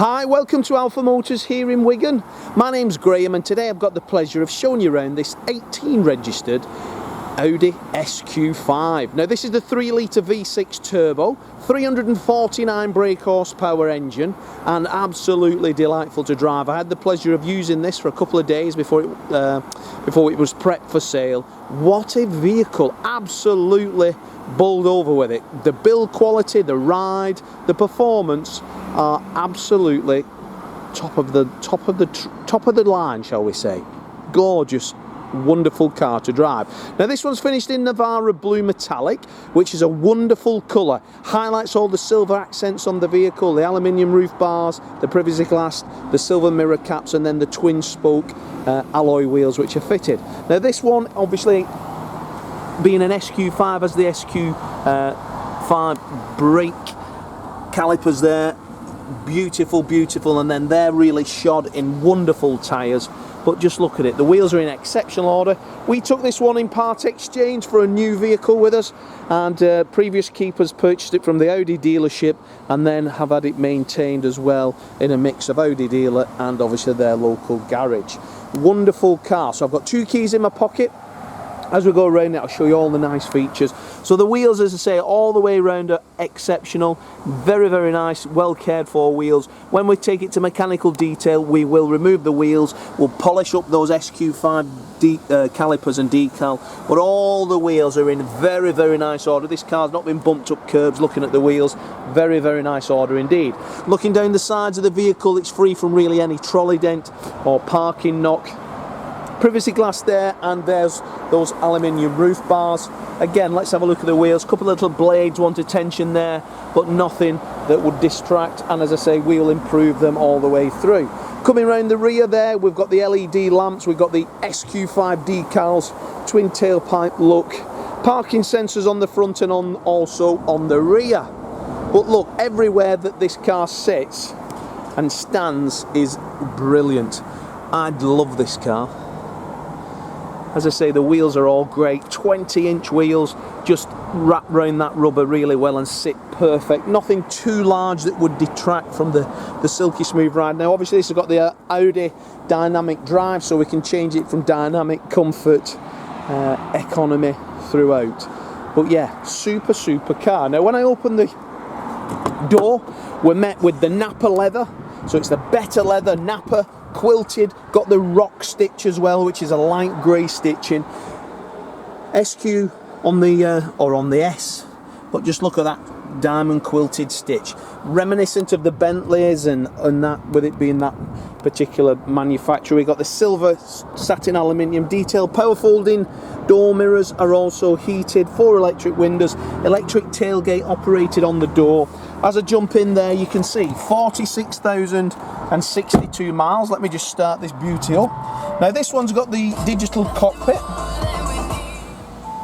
Hi, welcome to Alpha Motors here in Wigan. My name's Graham and today I've got the pleasure of showing you around this 18 registered Audi SQ5. Now this is the 3-litre V6 turbo, 349 brake horsepower engine and absolutely delightful to drive. I had the pleasure of using this for a couple of days before it was prepped for sale. What a vehicle, absolutely bowled over with it. The build quality, the ride, the performance are absolutely top of the line, shall we say. Gorgeous, wonderful car to drive. Now this one's finished in Navarra blue metallic, which is a wonderful colour. Highlights all the silver accents on the vehicle, the aluminium roof bars, the privacy glass, the silver mirror caps, and then the twin spoke alloy wheels which are fitted. Now this one, obviously being an SQ5, has the SQ5 brake calipers there. Beautiful, beautiful, and then they're really shod in wonderful tyres. But just look at it, the wheels are in exceptional order. We took this one in part exchange for a new vehicle with us, and previous keepers purchased it from the Audi dealership and then have had it maintained as well in a mix of Audi dealer and obviously their local garage. Wonderful car. So I've got 2 keys in my pocket. As we go around it, I'll show you all the nice features. So the wheels, as I say, all the way around are exceptional. Very, very nice, well cared for wheels. When we take it to mechanical detail, we will remove the wheels. We'll polish up those SQ5 calipers and decal. But all the wheels are in very, very nice order. This car's not been bumped up curbs looking at the wheels. Very, very nice order indeed. Looking down the sides of the vehicle, it's free from really any trolley dent or parking knock. Privacy glass there, and there's those aluminium roof bars. Again, let's have a look at the wheels. Couple of little blades want attention there, but nothing that would distract, and as I say, we'll improve them all the way through. Coming around the rear there, we've got the LED lamps, we've got the SQ5 decals, twin tailpipe look, parking sensors on the front and also on the rear. But look, everywhere that this car sits and stands is brilliant. I'd love this car. As I say, the wheels are all great, 20-inch wheels, just wrap around that rubber really well and sit perfect. Nothing too large that would detract from the silky smooth ride. Now obviously this has got the Audi dynamic drive, so we can change it from dynamic, comfort, economy throughout. But yeah, super, super car. Now when I open the door, we're met with the Nappa leather. So it's the better leather, Nappa, quilted, got the rock stitch as well, which is a light grey stitching. SQ on the S, but just look at that diamond quilted stitch, reminiscent of the Bentleys and that, with it being that particular manufacturer. We got the silver satin aluminium detail. Power folding door mirrors are also heated, 4 electric windows, electric tailgate operated on the door. As I jump in there, you can see 46,062 miles. Let me just start this beauty up. Now this one's got the digital cockpit,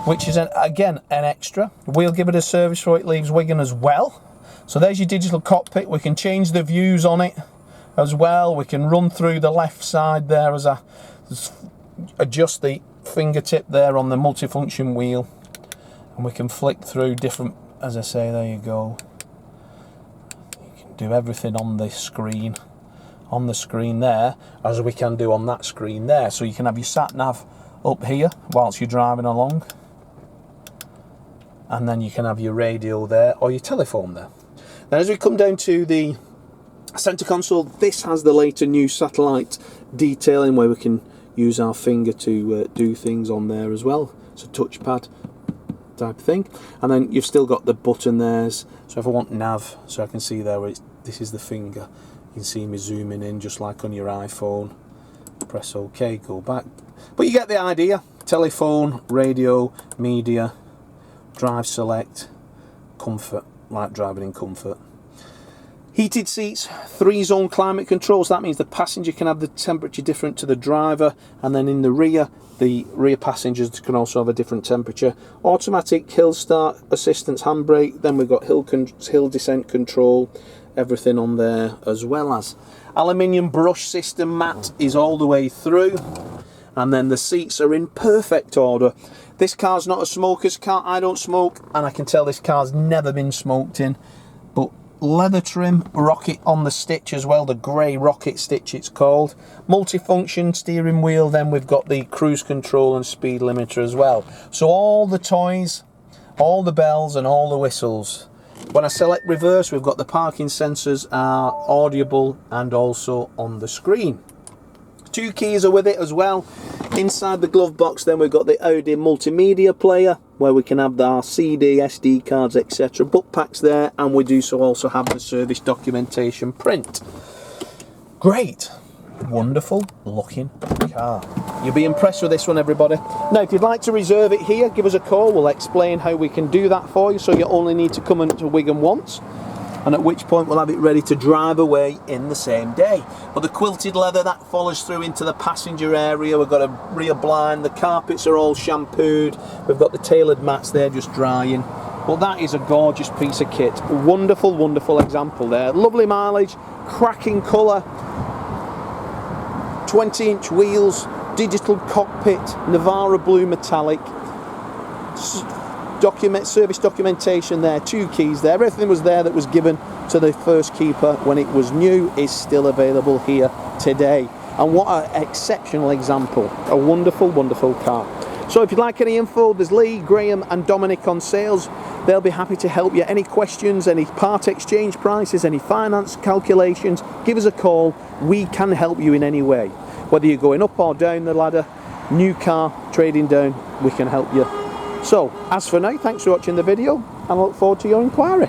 which is again an extra. We'll give it a service before it leaves Wigan as well. So there's your digital cockpit. We can change the views on it as well. We can run through the left side there as I adjust the fingertip there on the multifunction wheel, and we can flick through different, as I say, there you go. Do everything on the screen there, as we can do on that screen there. So you can have your sat nav up here whilst you're driving along, and then you can have your radio there or your telephone there. Now as we come down to the center console, this has the later new satellite detailing where we can use our finger to do things on there as well. It's a touchpad type of thing, and then you've still got the button there. So if I want nav, so I can see there where this is the finger, you can see me zooming in just like on your iPhone. Press OK, go back, but you get the idea. Telephone, radio, media, drive select, comfort, like driving in comfort. Heated seats, 3-zone climate control, so that means the passenger can have the temperature different to the driver, and then in the rear passengers can also have a different temperature. Automatic hill start assistance handbrake, then we've got hill descent control, everything on there, as well as aluminium brush system mat is all the way through, and then the seats are in perfect order. This car's not a smoker's car. I don't smoke, and I can tell this car's never been smoked in, but leather trim, rocket on the stitch as well, the grey rocket stitch it's called. Multifunction steering wheel, then we've got the cruise control and speed limiter as well. So all the toys, all the bells and all the whistles. When I select reverse, we've got the parking sensors are audible and also on the screen. 2 keys are with it as well. Inside the glove box then we've got the Audi multimedia player where we can have our CD, SD cards, etc. Book packs there, and we do so also have the service documentation print. Great, wonderful looking car. You'll be impressed with this one, everybody. Now if you'd like to reserve it here, give us a call. We'll explain how we can do that for you, so you only need to come into Wigan once, and at which point we'll have it ready to drive away in the same day. But the quilted leather, that follows through into the passenger area. We've got a rear blind, the carpets are all shampooed, we've got the tailored mats there just drying. But that is a gorgeous piece of kit. Wonderful, wonderful example there. Lovely mileage, cracking colour, 20-inch wheels, digital cockpit, Navarra blue metallic, service documentation there, 2 keys there. Everything was there that was given to the first keeper when it was new is still available here today. And what an exceptional example. A wonderful, wonderful car. So if you'd like any info, there's Lee, Graham and Dominic on sales. They'll be happy to help you. Any questions, any part exchange prices, any finance calculations, give us a call. We can help you in any way. Whether you're going up or down the ladder, new car, trading down, we can help you. So, as for now, thanks for watching the video, and I look forward to your inquiry.